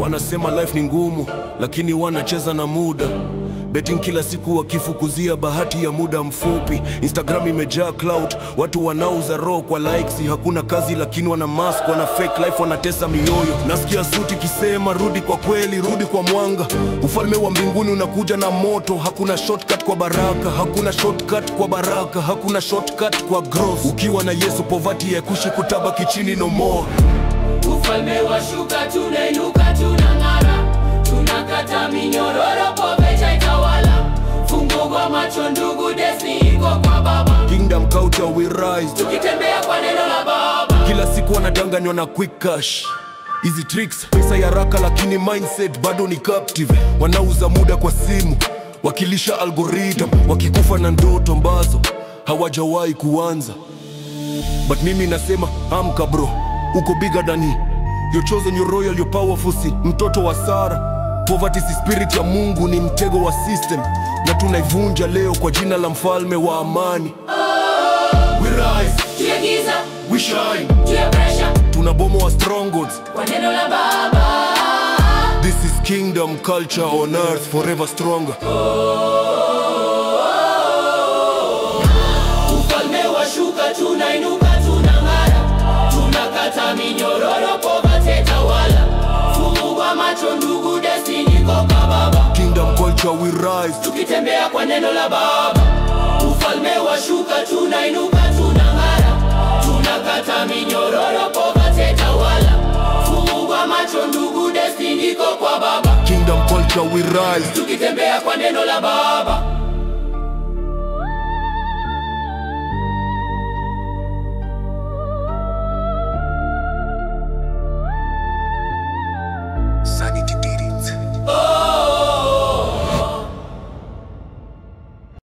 Wanasema life ni ngumu, lakini wanacheza na muda. Betting kila siku wakifukuzia bahati ya muda mfupi. Instagram imejaa clout, watu wanauza roho kwa likes. Hakuna kazi lakini wana mask, wana fake life, wanatesa mioyo. Nasikia suti kisema rudi kwa kweli, rudi kwa mwanga. Ufalme wa mbinguni unakuja na moto. Hakuna shortcut kwa baraka, hakuna shortcut kwa baraka, hakuna shortcut kwa growth. Ukiwa na Yesu poverty ya kushi kutabaki chini no more. Ufalme wa shuka tunainuka tunang'ara. Tunakata minyororo poverty itawala. Fungo kwa macho ndugu destiny iko kwa Baba. Kingdom culture we rise, tukitembea kwa neno la Baba. Kila siku wanadanganywa na quick cash, easy tricks, pesa ya haraka lakini mindset bado ni captive. Wanauza muda kwa simu, wakilisha algorithm, wakikufa na ndoto ambazo hawajawahi kuanza. But mimi nasema amka bro, uko bigger than he. You're chosen, you're royal, you're powerful, si mtoto wa Sara. Poverty si spirit ya Mungu, ni mtego wa system, na tunaivunja leo kwa jina la mfalme wa amani. We rise, tuya giza, we shine, tuya pressure, tunabomoa strongholds kwa neno la Baba. This is kingdom culture on earth, forever stronger. Ufalme wa shuka tunainuka tunang'ara. Tunakata minyororo poverty itawala. Fungu kwa macho ndugu destiny iko kwa Baba. Kingdom culture we rise, tukitembea kwa neno la Baba. Ufalme wa shuka tunainuka tunang'ara. Tunakata minyororo poverty itawala. Fungu kwa macho ndugu destiny iko kwa Baba. Kingdom culture we rise, tukitembea kwa neno la Baba.